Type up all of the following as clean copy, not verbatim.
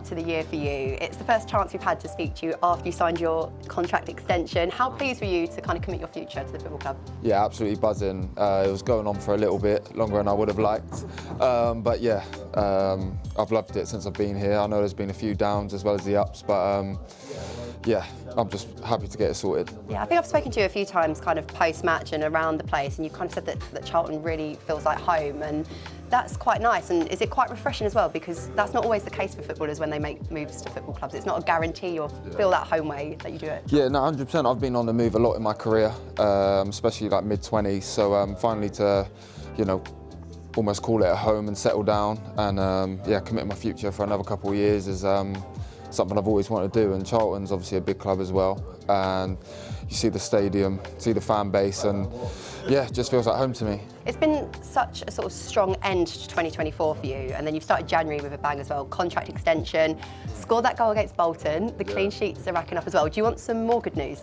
start to the year for you. It's the first chance we've had to speak to you after you signed your contract extension. How pleased were you to kind of commit your future to the football club? Yeah, absolutely buzzing. It was going on for a little bit longer than I would have liked. But yeah, I've loved it since I've been here. I know there's been a few downs as well as the ups, but yeah, I'm just happy to get it sorted. Yeah, I think I've spoken to you a few times kind of post-match and around the place, and you kind of said that Charlton really feels like home, and that's quite nice. And is it quite refreshing as well? Because that's not always the case for footballers when they make moves to football clubs. It's not a guarantee or feel that home way that you do it. Yeah, no, 100%. I've been on the move a lot in my career, especially like mid-20s. So finally to, you know, almost call it a home and settle down and yeah, commit my future for another couple of years is something I've always wanted to do. And Charlton's obviously a big club as well. And you see the stadium, see the fan base, and yeah, it just feels like home to me. It's been such a sort of strong end to 2024 for you, and then you've started January with a bang as well, contract extension, scored that goal against Bolton, the clean sheets are racking up as well. Do you want some more good news?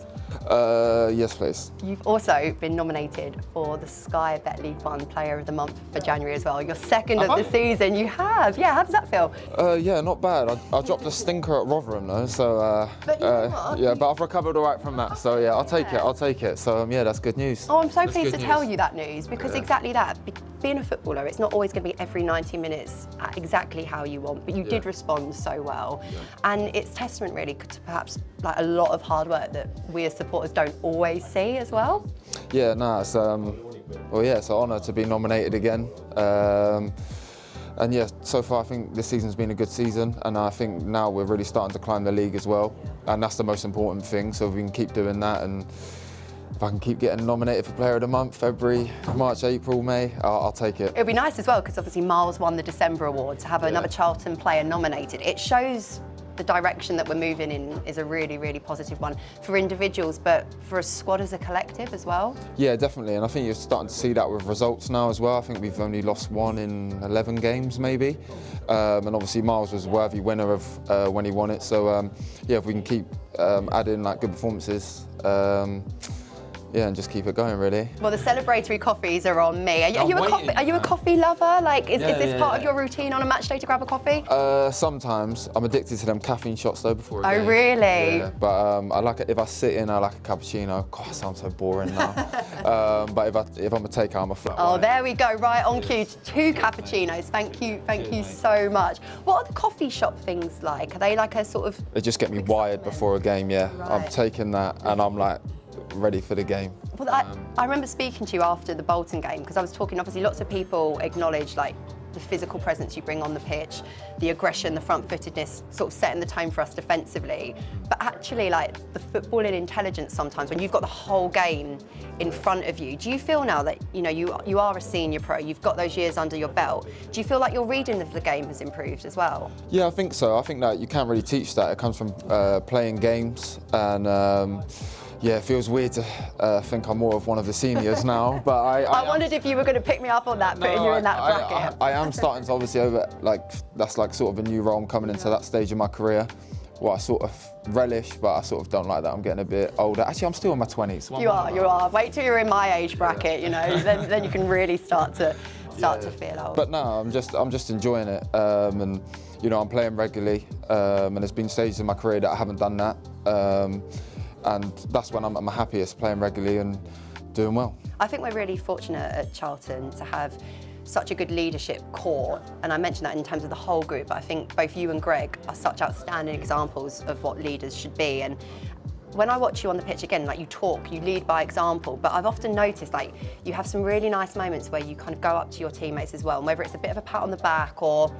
Yes, please. You've also been nominated for the Sky Bet League One Player of the Month for January as well. You're second of the season. You have. Yeah, how does that feel? Yeah, not bad. I dropped a stinker at Rotherham though, so but you know what? yeah, but I've recovered all right from that. So yeah, I'll take it. I'll take it. So yeah, that's good news. Oh, I'm so pleased to tell you that news, because exactly that. Being a footballer, it's not always going to be every 90 minutes at exactly how you want, but you did respond so well. And it's testament really to perhaps like a lot of hard work that we as supporters don't always see as well. Yeah, no, it's well, yeah, it's an honour to be nominated again. And yeah, so far I think this season's been a good season, and I think now we're really starting to climb the league as well, and that's the most important thing. So if we can keep doing that, and if I can keep getting nominated for Player of the Month, February, March, April, May, I'll take it. It'll be nice as well, because obviously Miles won the December award. To have another Charlton player nominated, it shows the direction that we're moving in is a really, really positive one for individuals, but for a squad as a collective as well. Yeah, definitely, and I think you're starting to see that with results now as well. I think we've only lost 1 in 11 games maybe, and obviously Miles was a worthy winner of when he won it. So yeah, if we can keep adding like good performances, yeah, and just keep it going, really. Well, the celebratory coffees are on me. Are you a coffee lover? Like, is this part of your routine on a match day to grab a coffee? Sometimes. I'm addicted to them caffeine shots though before a game. Oh, really? Yeah, but I like it if I sit in. I like a cappuccino. God, I sound so boring now. But if I'm a taker, I'm a flat white. There we go. Right on cue. 2 cappuccinos. Thank you so much. What are the coffee shop things like? Are they like a sort of? They just get me wired before a game. Yeah, Right. I'm taking that, and I'm like ready for the game. Well, I remember speaking to you after the Bolton game, because I was talking, obviously lots of people acknowledge like the physical presence you bring on the pitch, the aggression, the front-footedness, sort of setting the tone for us defensively. But actually, like the footballing intelligence sometimes, when you've got the whole game in front of you, do you feel now that, you know, you are a senior pro, you've got those years under your belt, do you feel like your reading of the game has improved as well? Yeah, I think so. I think that you can't really teach that. It comes from playing games, and yeah, it feels weird to think I'm more of one of the seniors now, but I wondered if you were going to pick me up on that, putting you in that bracket. I am starting to obviously that's like sort of a new role. I'm coming into that stage of my career, what I sort of relish, but I sort of don't like that. I'm getting a bit older. Actually, I'm still in my 20s. You are. Wait till you're in my age bracket, you know, then you can really start to feel old. But no, I'm just enjoying it, and you know, I'm playing regularly, and there's been stages in my career that I haven't done that. And that's when I'm at my happiest, playing regularly and doing well. I think we're really fortunate at Charlton to have such a good leadership core, and I mentioned that in terms of the whole group, but I think both you and Greg are such outstanding examples of what leaders should be. And when I watch you on the pitch again, like you talk, you lead by example, but I've often noticed like you have some really nice moments where you kind of go up to your teammates as well, and whether it's a bit of a pat on the back or,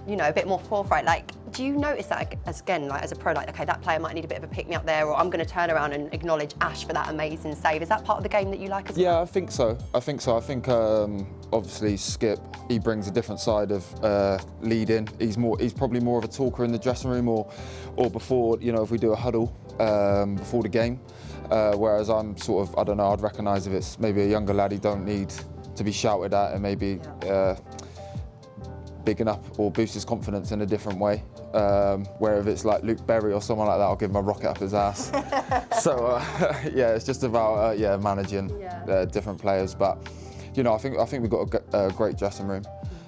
you know, a bit more forthright. Like, do you notice that as a pro, like, okay, that player might need a bit of a pick-me-up there, or I'm going to turn around and acknowledge Ash for that amazing save? Is that part of the game that you like as well? Yeah, I think so. I think obviously Skip, he brings a different side of leading. He's probably more of a talker in the dressing room or before, you know, if we do a huddle before the game. Whereas I'm sort of, I don't know, I'd recognise if it's maybe a younger lad, he don't need to be shouted at, and maybe bigging up or boost his confidence in a different way. Where if it's like Luke Berry or someone like that, I'll give him a rocket up his ass. So yeah, it's just about managing different players. But you know, I think we've got a great dressing room,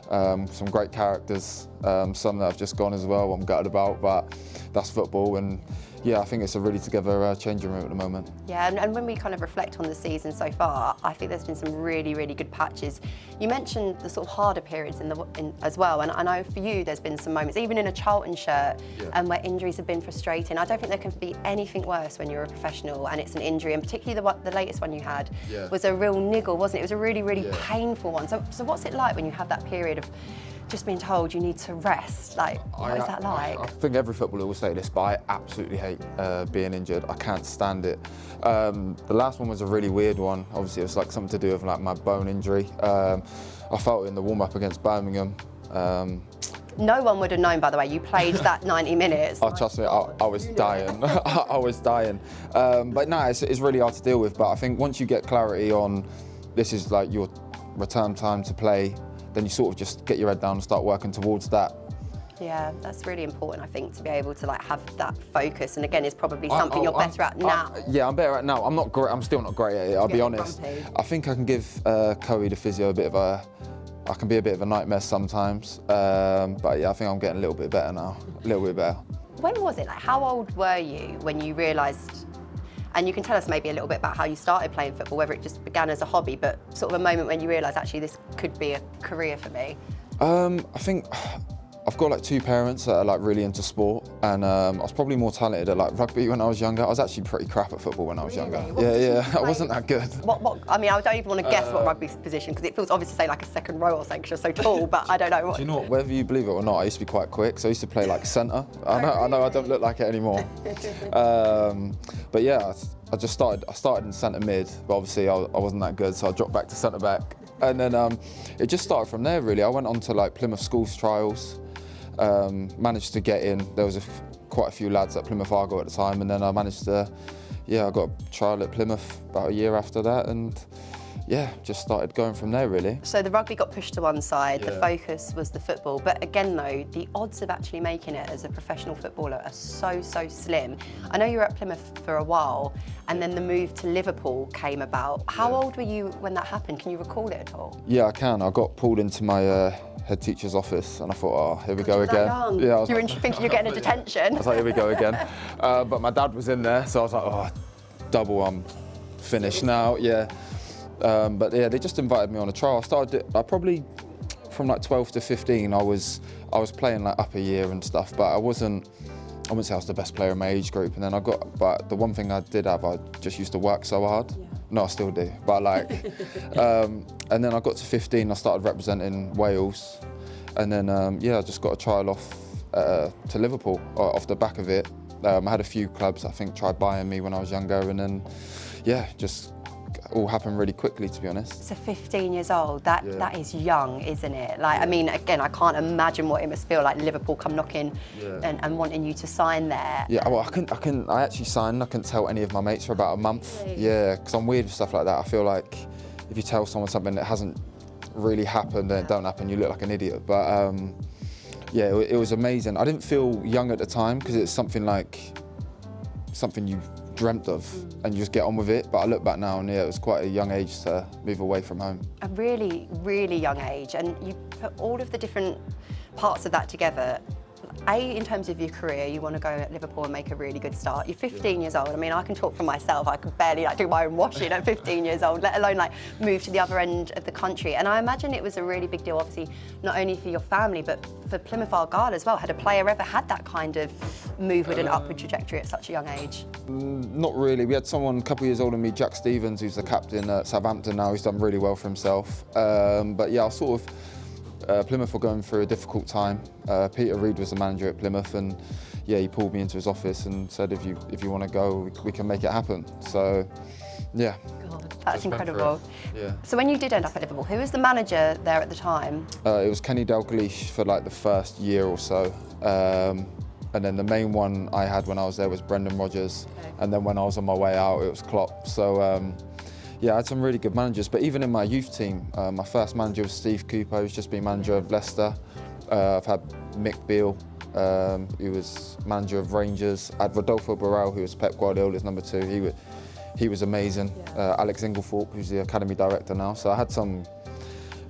some great characters, some that have just gone as well, I'm gutted about, but that's football. And yeah, I think it's a really together changing room at the moment. Yeah, and when we kind of reflect on the season so far, I think there's been some really, really good patches. You mentioned the sort of harder periods as well, and I know for you there's been some moments, even in a Charlton shirt, where injuries have been frustrating. I don't think there can be anything worse when you're a professional and it's an injury, and particularly the latest one you had was a real niggle, wasn't it? It was a really, really painful one. So what's it like when you have that period of just being told you need to rest? Like, what is that like? I think every footballer will say this, but I absolutely hate being injured. I can't stand it. The last one was a really weird one. Obviously, it was like something to do with like my bone injury. I felt it in the warm-up against Birmingham. No one would have known, by the way, you played that 90 minutes. Oh, trust me, I was dying. I was dying. But no, it's really hard to deal with. But I think once you get clarity on this is like your return time to play, then you sort of just get your head down and start working towards that. Yeah, that's really important, I think, to be able to like have that focus. And again, it's probably something you're better at now. Yeah, I'm better at now. I'm not great. I'm still not great at it. I'll be honest. Grumpy. I think I can give Coe, the physio, I can be a bit of a nightmare sometimes. But yeah, I think I'm getting a little bit better now. A little bit better. When was it? Like, how old were you when you realised? And you can tell us maybe a little bit about how you started playing football, whether it just began as a hobby, but sort of a moment when you realised actually this could be a career for me. I think I've got like two parents that are like really into sport, and I was probably more talented at like rugby when I was younger. I was actually pretty crap at football when I was younger. Yeah, I wasn't that good. What? I mean, I don't even want to guess what rugby's position, because it feels obvious to say like a second row or something, because you're so tall, but I don't know. Do you know what, whether you believe it or not, I used to be quite quick, so I used to play like centre. I know I don't look like it anymore. But yeah, I started in centre mid, but obviously I wasn't that good, so I dropped back to centre back. And then it just started from there really. I went on to like Plymouth schools trials, managed to get in. There was quite a few lads at Plymouth Argo at the time, and then I managed to, I got a trial at Plymouth about a year after that, and just started going from there really. So the rugby got pushed to one side, the focus was the football, but again though, the odds of actually making it as a professional footballer are so slim. I know you were at Plymouth for a while, and then the move to Liverpool came about. How old were you when that happened? Can you recall it at all? Yeah, I can. I got pulled into my head teacher's office, and I thought, oh, here we go again. Yeah, I was thinking you're getting a detention. I was like, here we go again. But my dad was in there, so I was like, oh, double, I'm finished now. Yeah. But yeah, they just invited me on a trial. I started it, probably from like 12 to 15. I was playing like up a year and stuff, but I wouldn't say I was the best player in my age group. And then but the one thing I did have, I just used to work so hard. Yeah. No, I still do, but like, and then I got to 15, I started representing Wales. And then, I just got a trial off to Liverpool off the back of it. I had a few clubs, I think, tried buying me when I was younger, and then, just all happened really quickly, to be honest. So 15 years old, that is young, isn't it? Like, I mean, again, I can't imagine what it must feel like Liverpool come knocking and wanting you to sign there. Yeah, well, I actually signed, I couldn't tell any of my mates for about a month. Really? Yeah, because I'm weird with stuff like that. I feel like if you tell someone something that hasn't really happened, then it don't happen, you look like an idiot. But it was amazing. I didn't feel young at the time, because it's something you dreamt of, and you just get on with it. But I look back now, and it was quite a young age to move away from home. A really, really young age, and you put all of the different parts of that together. In terms of your career, you want to go at Liverpool and make a really good start. You're 15 years old. I mean, I can talk for myself. I could barely do my own washing at 15 years old, let alone move to the other end of the country. And I imagine it was a really big deal, obviously, not only for your family, but for Plymouth Argyle as well. Had a player ever had that kind of move with an upward trajectory at such a young age? Not really. We had someone a couple of years older than me, Jack Stevens, who's the captain at Southampton now. He's done really well for himself. But yeah, I sort of, Plymouth were going through a difficult time. Peter Reid was the manager at Plymouth, and he pulled me into his office and said, if you want to go, we can make it happen. So, yeah. God, that's incredible. Yeah. So when you did end up at Liverpool, who was the manager there at the time? It was Kenny Dalglish for like the first year or so. And then the main one I had when I was there was Brendan Rodgers. Okay. And then when I was on my way out, it was Klopp. So, I had some really good managers, but even in my youth team, my first manager was Steve Cooper, who's just been manager of Leicester. I've had Mick Beale, who was manager of Rangers. I had Rodolfo Borrell, who was Pep Guardiola's number 2. He was amazing. Alex Inglethorpe, who's the academy director now. So I had some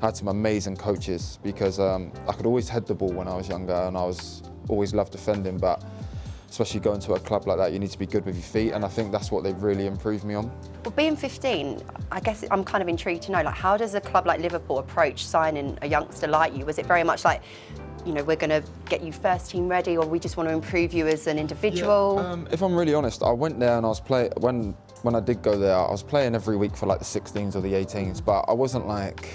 I had some amazing coaches because I could always head the ball when I was younger, and I was always loved defending, but especially going to a club like that, you need to be good with your feet, and I think that's what they've really improved me on. Well, being 15, I guess I'm kind of intrigued to know, like, how does a club like Liverpool approach signing a youngster like you? Was it very much like, you know, we're going to get you first team ready, or we just want to improve you as an individual? Yeah, if I'm really honest, I went there and I was playing, when I did go there, I was playing every week for like the 16s or the 18s, but I wasn't like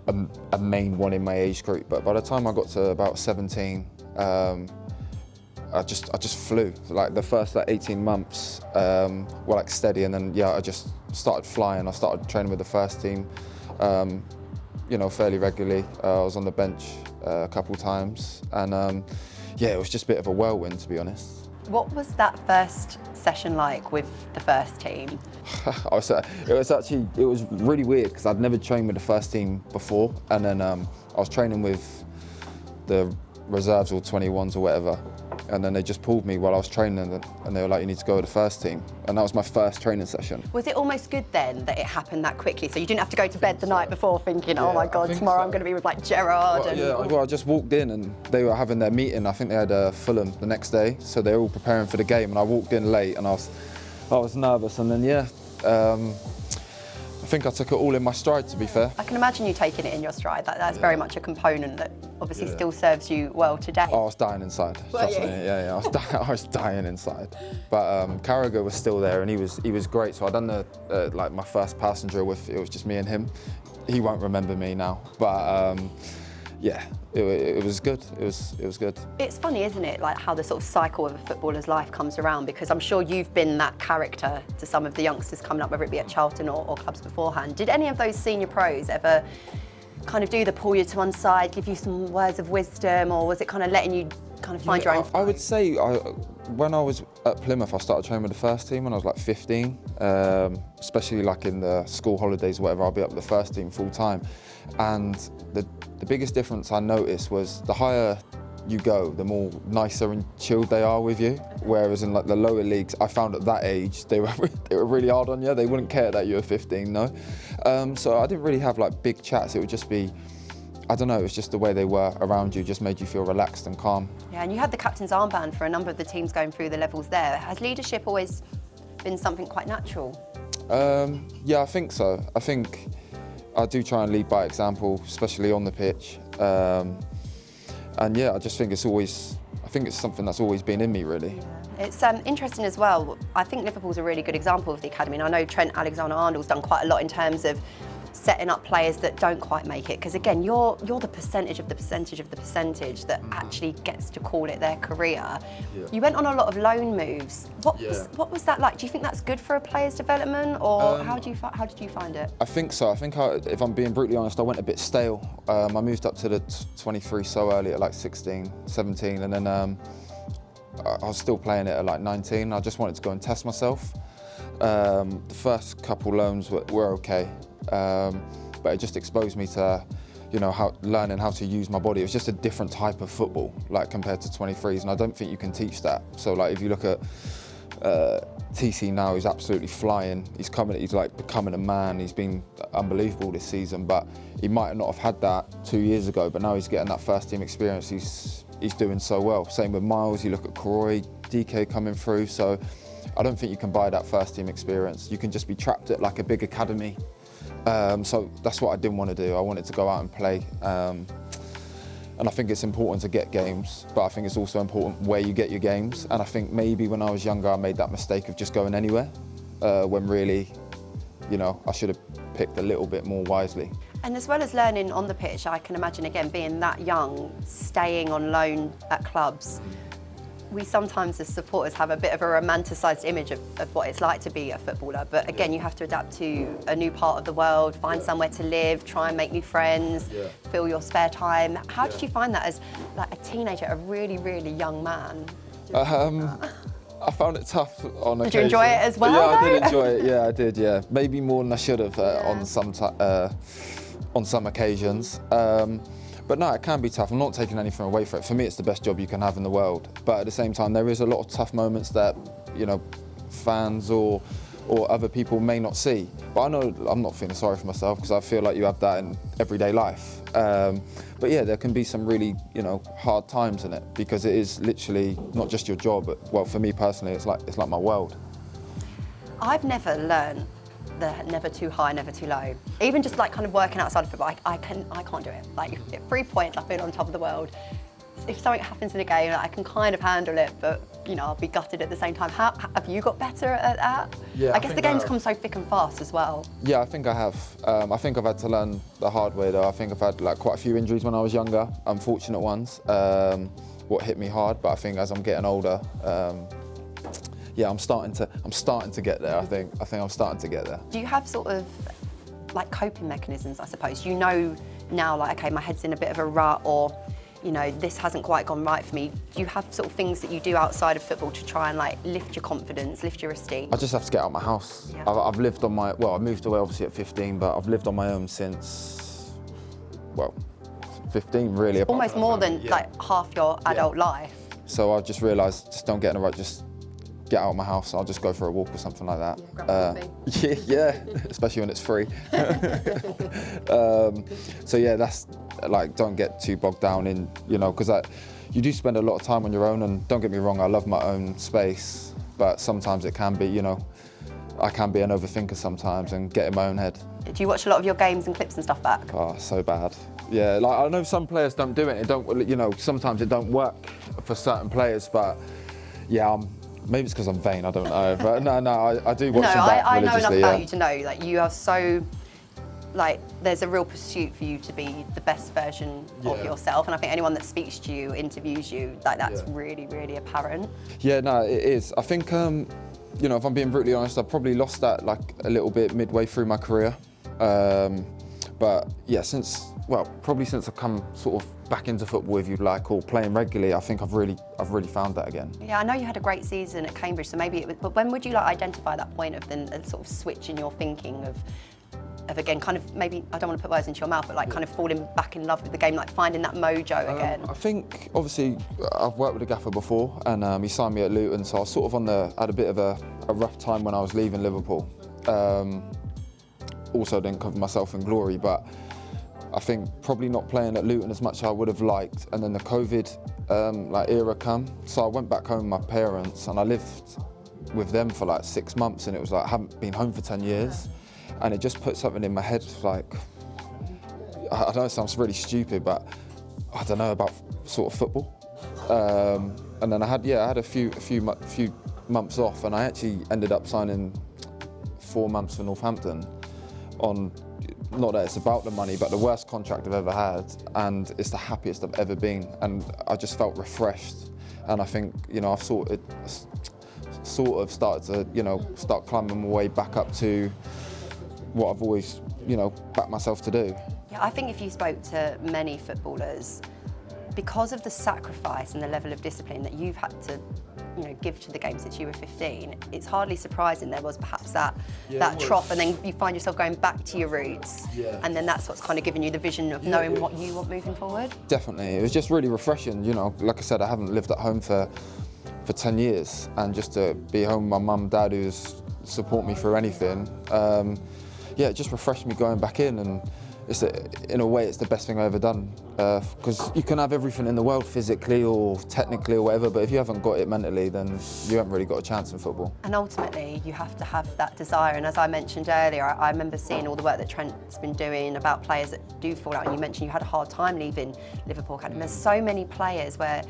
a main one in my age group. But by the time I got to about 17, I just flew. Like the first 18 months were like steady, and then I just started flying. I started training with the first team, you know, fairly regularly. I was on the bench a couple times, and it was just a bit of a whirlwind, to be honest. What was that first session like with the first team? It was really weird because I'd never trained with the first team before, and then I was training with the reserves or 21s or whatever, and then they just pulled me while I was training, and they were like, you need to go with the first team, and that was my first training session. Was it almost good then that it happened that quickly, so you didn't have to go to bed the night before thinking, oh my God, tomorrow I'm going to be with like Gerrard? I just walked in and they were having their meeting. I think they had Fulham the next day, so they were all preparing for the game, and I walked in late and I was nervous, and then I think I took it all in my stride, to be fair. I can imagine you taking it in your stride. That's very much a component that obviously still serves you well today. I was dying inside. Trust me. Yeah, I was dying inside. But Carragher was still there, and he was great. So I done like my first passenger with, it was just me and him. He won't remember me now, but it was good. It was good. It's funny, isn't it, like how the sort of cycle of a footballer's life comes around, because I'm sure you've been that character to some of the youngsters coming up, whether it be at Charlton or clubs beforehand. Did any of those senior pros ever kind of do the pull you to one side, give you some words of wisdom, or was it kind of letting you kind of find your own? I would say when I was at Plymouth, I started training with the first team when I was like 15, especially like in the school holidays or whatever, I'll be up with the first team full time. And the biggest difference I noticed was the higher you go, the more nicer and chilled they are with you. Whereas in like the lower leagues, I found at that age, they were really hard on you. They wouldn't care that you were 15, no. So I didn't really have like big chats. It would just be, I don't know, it was just the way they were around you, just made you feel relaxed and calm. Yeah, and you had the captain's armband for a number of the teams going through the levels there. Has leadership always been something quite natural? Yeah, I think so. I think I do try and lead by example, especially on the pitch. And I just think it's something that's always been in me, really. Yeah. It's interesting as well. I think Liverpool's a really good example of the academy, and I know Trent Alexander-Arnold's done quite a lot in terms of setting up players that don't quite make it, because again, you're the percentage of the percentage of the percentage that actually gets to call it their career. Yeah. You went on a lot of loan moves. What was that like? Do you think that's good for a player's development, or how did you find it? I think so. I think if I'm being brutally honest, I went a bit stale. I moved up to the 23 so early at like 16, 17, and then I was still playing it at like 19. I just wanted to go and test myself. The first couple loans were okay. But it just exposed me to, learning how to use my body. It was just a different type of football, like compared to 23s, and I don't think you can teach that. So, like, if you look at TC now, he's absolutely flying. He's like becoming a man. He's been unbelievable this season, but he might not have had that 2 years ago. But now he's getting that first team experience. He's doing so well. Same with Miles. You look at Kroy, DK coming through. So, I don't think you can buy that first team experience. You can just be trapped at like a big academy. So that's what I didn't want to do. I wanted to go out and play. And I think it's important to get games, but I think it's also important where you get your games. And I think maybe when I was younger, I made that mistake of just going anywhere, when really, I should have picked a little bit more wisely. And as well as learning on the pitch, I can imagine, again, being that young, staying on loan at clubs, we sometimes as supporters have a bit of a romanticised image of what it's like to be a footballer, but again, you have to adapt to a new part of the world, find somewhere to live, try and make new friends, fill your spare time. How did you find that as like a teenager, a really, really young man? I found it tough on occasion. Did you enjoy it as well? Yeah, I did enjoy it. Yeah, I did. Yeah, maybe more than I should have on some occasions. But no, it can be tough. I'm not taking anything away from it. For me, it's the best job you can have in the world. But at the same time, there is a lot of tough moments that, fans or or other people may not see. But I know I'm not feeling sorry for myself because I feel like you have that in everyday life. But yeah, there can be some really, hard times in it because it is literally not just your job. But, well, for me personally, it's like my world. I've never learned the never too high, never too low. Even just like kind of working outside of football, I can't do it. Like at 3 points, I feel on top of the world. If something happens in a game, I can kind of handle it, but I'll be gutted at the same time. How have you got better at that? Yeah, I guess the game's come so thick and fast as well. Yeah, I think I have. I think I've had to learn the hard way though. I think I've had like quite a few injuries when I was younger, unfortunate ones, what hit me hard. But I think as I'm getting older, yeah, I'm starting to get there. I think I'm starting to get there. Do you have sort of like coping mechanisms, I suppose? You know now, like, okay, my head's in a bit of a rut, or this hasn't quite gone right for me. Do you have sort of things that you do outside of football to try and like lift your confidence, lift your esteem? I just have to get out of my house. Yeah. I've lived on my, I moved away obviously at 15, but I've lived on my own since, 15 really. Almost more than like half your adult life. So I just realised, just don't get in a rut, just get out of my house. I'll just go for a walk or something like that. Yeah, grab coffee. Yeah, especially when it's free. So yeah, that's like, don't get too bogged down in, because you do spend a lot of time on your own, and don't get me wrong, I love my own space, but sometimes it can be, I can be an overthinker sometimes and get in my own head. Do you watch a lot of your games and clips and stuff back? Oh, so bad. Yeah, like I know some players don't do it. It don't, sometimes it don't work for certain players, but yeah, maybe it's because I'm vain, I don't know. But no, I do watch them back I know enough religiously, about you to know, like, you are so, like, there's a real pursuit for you to be the best version of yourself. And I think anyone that speaks to you, interviews you, like, that's really, really apparent. Yeah, no, it is. I think, if I'm being brutally honest, I probably lost that like a little bit midway through my career. But yeah, probably since I've come sort of back into football, if you'd like, or playing regularly, I think I've really found that again. Yeah, I know you had a great season at Cambridge, so maybe but when would you like identify that point of then a sort of switch in your thinking of again, kind of, maybe, I don't want to put words into your mouth, but like kind of falling back in love with the game, like finding that mojo again? I think, obviously, I've worked with a gaffer before, and he signed me at Luton, so I was sort of had a bit of a rough time when I was leaving Liverpool. Also didn't cover myself in glory, but I think probably not playing at Luton as much as I would have liked, and then the COVID era come, so I went back home with my parents, and I lived with them for like 6 months, and it was like I haven't been home for 10 years. And it just put something in my head, like, I know it sounds really stupid, but I don't know, about sort of football. And then I had a few months off, and I actually ended up signing 4 months for Northampton on, not that it's about the money, but the worst contract I've ever had, and it's the happiest I've ever been, and I just felt refreshed. And I think, I've sort of started to, start climbing my way back up to what I've always, backed myself to do. Yeah, I think if you spoke to many footballers, because of the sacrifice and the level of discipline that you've had to, give to the game since you were 15, it's hardly surprising there was perhaps that trough, and then you find yourself going back to your roots, and then that's what's kind of given you the vision of knowing what you want moving forward. Definitely, it was just really refreshing. Like I said, I haven't lived at home for 10 years, and just to be home with my mum, dad, who's support me through anything. It just refreshed me going back in, and in a way it's the best thing I've ever done, because you can have everything in the world physically or technically or whatever, but if you haven't got it mentally, then you haven't really got a chance in football. And ultimately you have to have that desire, and as I mentioned earlier, I remember seeing all the work that Trent's been doing about players that do fall out, and you mentioned you had a hard time leaving Liverpool Academy. There's so many players where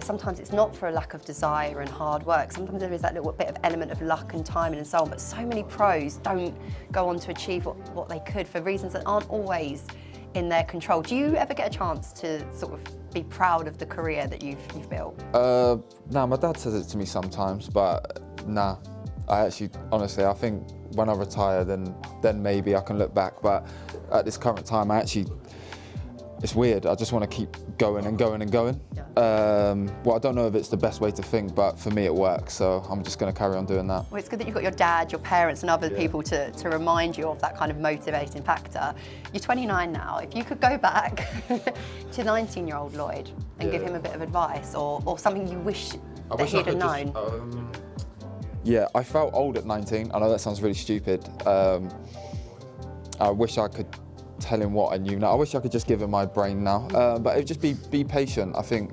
sometimes it's not for a lack of desire and hard work. Sometimes there is that little bit of element of luck and timing and so on, but so many pros don't go on to achieve what they could for reasons that aren't always in their control. Do you ever get a chance to sort of be proud of the career that you've built? No, my dad says it to me sometimes, but nah. Honestly, I think when I retire, then maybe I can look back, but at this current time, it's weird. I just want to keep going and going and going. Yeah. I don't know if it's the best way to think, but for me it works, so I'm just going to carry on doing that. Well, it's good that you've got your dad, your parents and other people to remind you of that kind of motivating factor. You're 29 now. If you could go back to 19-year-old Lloyd and give him a bit of advice or something you wish that he'd have known. Yeah, I felt old at 19. I know that sounds really stupid. I wish I could tell him what I knew now. I wish I could just give him my brain now. But it'd just be patient. I think,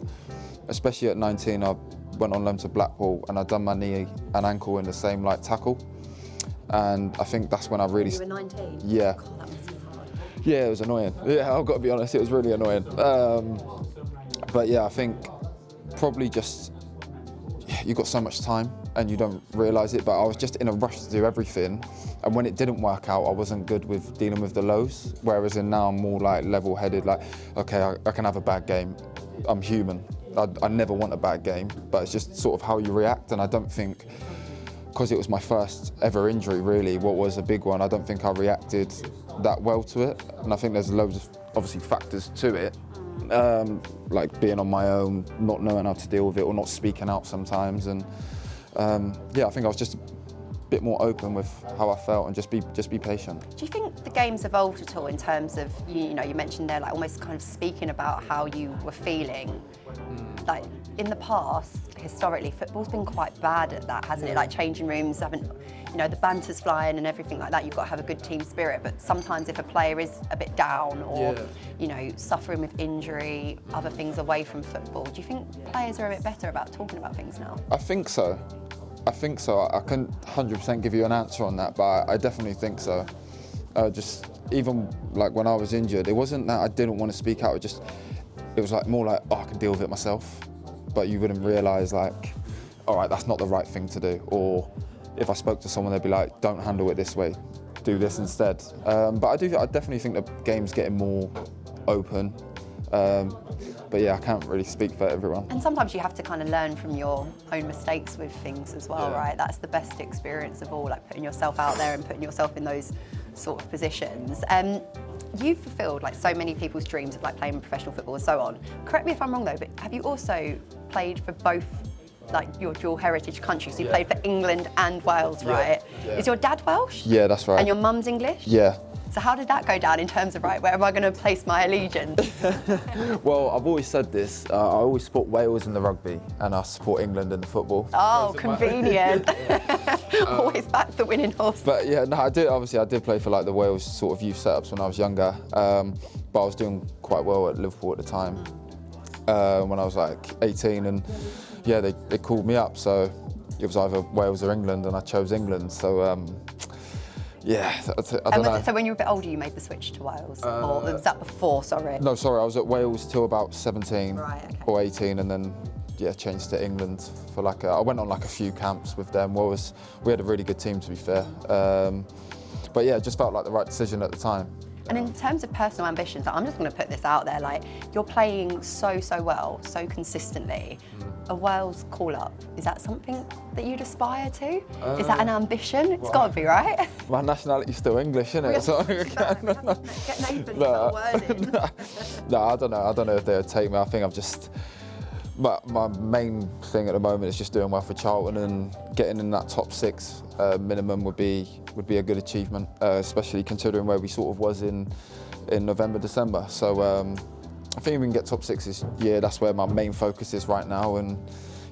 especially at 19, I went on loan to Blackpool and I'd done my knee and ankle in the same like tackle. And I think that's when I really... You were 19? Yeah. God, that must be hard. Yeah, it was annoying. Yeah, I've got to be honest, it was really annoying. But yeah, I think probably just, you've got so much time and you don't realise it, but I was just in a rush to do everything. And when it didn't work out, I wasn't good with dealing with the lows. Whereas now I'm more like level-headed, like, okay, I can have a bad game. I'm human. I never want a bad game, but it's just sort of how you react. And I don't think, because it was my first ever injury really, what was a big one, I don't think I reacted that well to it. And I think there's loads of, obviously, factors to it. Like being on my own, not knowing how to deal with it, or not speaking out sometimes. And yeah, I think I was just a bit more open with how I felt and just be patient. Do you think the game's evolved at all in terms of, you know, you mentioned there like almost kind of speaking about how you were feeling? Like in the past, historically, football's been quite bad at that, hasn't it? Like changing rooms haven't, you know, the banter's flying and everything like that. You've got to have a good team spirit. But sometimes if a player is a bit down or, you know, suffering with injury, other things away from football, do you think players are a bit better about talking about things now? I think so. I think so. I couldn't 100% give you an answer on that, but I definitely think so. Just even like when I was injured, it wasn't that I didn't want to speak out. It was like more like, oh, I can deal with it myself. But you wouldn't realise like, all right, that's not the right thing to do. Or if I spoke to someone, they'd be like, don't handle it this way, do this instead. But I definitely think the game's getting more open. But yeah, I can't really speak for everyone. And sometimes you have to kind of learn from your own mistakes with things as well, right? That's the best experience of all, like putting yourself out there and putting yourself in those sort of positions. You've fulfilled like so many people's dreams of like playing professional football and so on. Correct me if I'm wrong though, but have you also played for both like your dual heritage countries? So you played for England and Wales, right? Yeah. Is your dad Welsh? Yeah, that's right. And your mum's English? Yeah. So how did that go down in terms of, right, where am I going to place my allegiance? Well, I've always said this, I always support Wales in the rugby and I support England in the football. Oh, convenient. Always back the winning horse. But yeah, no, I did play for like the Wales sort of youth setups when I was younger, but I was doing quite well at Liverpool at the time when I was like 18, and yeah, they called me up, so it was either Wales or England, and I chose England, so yeah, I don't know. So when you were a bit older, you made the switch to Wales? Or was that before, sorry? No, sorry, I was at Wales till about 17 right, okay. or 18, and then yeah, changed to England for like I went on like a few camps with them. We had a really good team, to be fair. But yeah, it just felt like the right decision at the time. And in terms of personal ambitions, I'm just going to put this out there, like you're playing so well, so consistently. A Wales call-up, is that something that you'd aspire to? Is that an ambition? It's got to be, right? My nationality's still English, isn't it? So Get Nathan, no, I don't know. I don't know if they would take me. I think my main thing at the moment is just doing well for Charlton, and getting in that top 6 minimum would be a good achievement, especially considering where we sort of was in November, December. So I think if we can get top 6 this year, that's where my main focus is right now, and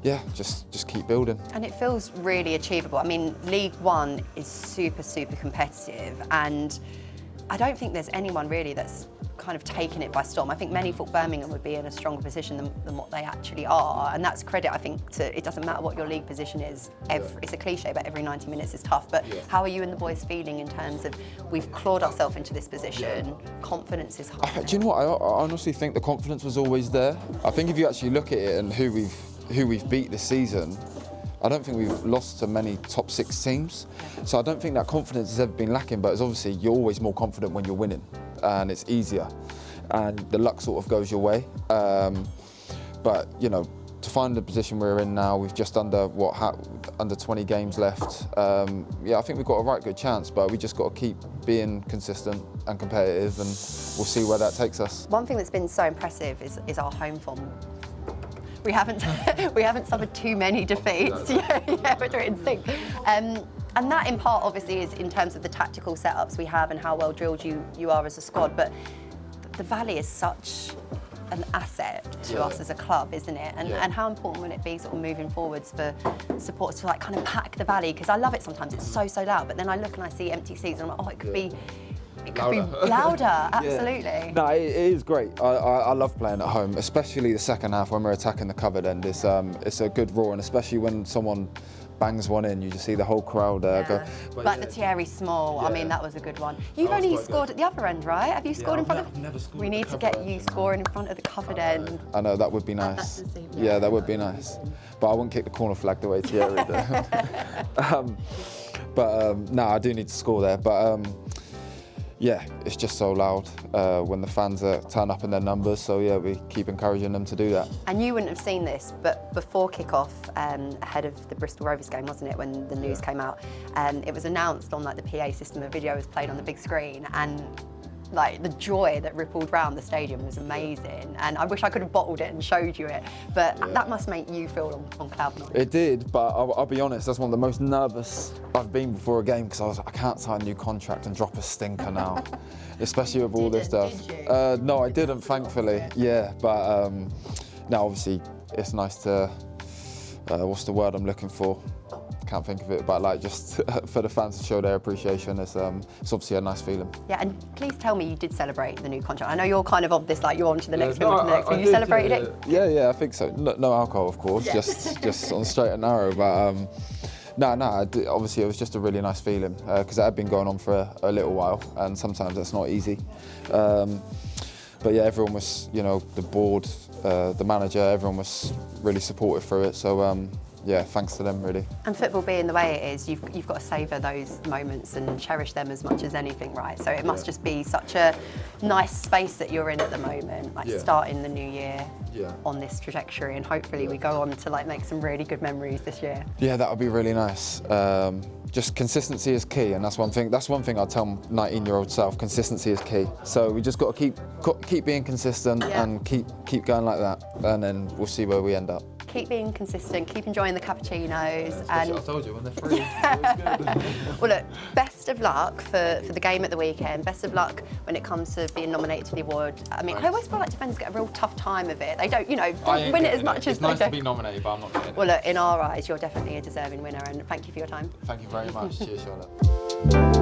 yeah, just keep building. And it feels really achievable. I mean, League One is super competitive, and I don't think there's anyone really that's kind of taken it by storm. I think many thought Birmingham would be in a stronger position than what they actually are, and that's credit, I think, to it doesn't matter what your league position is. It's a cliche, but every 90 minutes is tough. But how are you and the boys feeling in terms of we've clawed ourselves into this position, confidence is high? Do you know what, I honestly think the confidence was always there. I think if you actually look at it and who we've beat this season, I don't think we've lost to many top 6 teams. So I don't think that confidence has ever been lacking, but it's obviously you're always more confident when you're winning, and it's easier, and the luck sort of goes your way. But you know, to find the position we're in now, we've just under 20 games left. Yeah, I think we've got a right good chance, but we just got to keep being consistent and competitive, and we'll see where that takes us. One thing that's been so impressive is our home form. We haven't suffered too many defeats. Yeah, we're doing in sync. And that in part obviously is in terms of the tactical setups we have and how well drilled you are as a squad, but the Valley is such an asset to us as a club, isn't it? And how important will it be sort of moving forwards for supporters to like kind of pack the Valley? Because I love it sometimes, it's so loud, but then I look and I see empty seats and I'm like, oh, it could be louder, absolutely. No, it is great. I love playing at home, especially the second half when we're attacking the covered end. It's a good roar, and especially when someone bangs one in, you just see the whole crowd go. Like the Thierry Small, I mean, that was a good one. You've only scored at the other end, right? Have you scored in front of? I've never scored. We need to get you scoring in front of the covered end. I know, that would be nice. Yeah, that would be nice. But I wouldn't kick the corner flag the way Thierry did. No, I do need to score there. But yeah, it's just so loud when the fans turn up in their numbers. So yeah, we keep encouraging them to do that. And you wouldn't have seen this, but before kick-off, ahead of the Bristol Rovers game, wasn't it, when the news came out, it was announced on like the PA system, a video was played on the big screen, and like the joy that rippled round the stadium was amazing. And I wish I could have bottled it and showed you it, but that must make you feel on cloud nine. It did, but I'll be honest, that's one of the most nervous I've been before a game, because I can't sign a new contract and drop a stinker now, especially with all this stuff. No, I didn't, thankfully. Yeah, but now obviously it's nice to, what's the word I'm looking for? Can't think of it, but like just for the fans to show their appreciation, it's obviously a nice feeling. Yeah, and please tell me you did celebrate the new contract. I know you're kind of on this, like you're on to the next one, so you celebrated it? Yeah, I think so. No alcohol, of course, just on straight and narrow, but obviously it was just a really nice feeling, because it had been going on for a little while, and sometimes that's not easy. But yeah, everyone was, the board, the manager, everyone was really supportive through it, so yeah, thanks to them, really. And football being the way it is, you've got to savour those moments and cherish them as much as anything, right? So it must just be such a nice space that you're in at the moment, like starting the new year on this trajectory, and hopefully we go on to like make some really good memories this year. Yeah, that would be really nice. Just consistency is key, and that's one thing I tell 19-year-old self. Consistency is key. So we just got to keep being consistent and keep going like that, and then we'll see where we end up. Keep being consistent, keep enjoying the cappuccinos. And I told you, when they're free, it's good. Well, look, best of luck for the game at the weekend. Best of luck when it comes to being nominated for the award. I mean, I always feel like defenders get a real tough time of it. They don't, don't win it as much as they don't. It's nice to be nominated, but I'm not getting it. Well, look, in our eyes, you're definitely a deserving winner, and thank you for your time. Thank you very much. Cheers, Charlotte.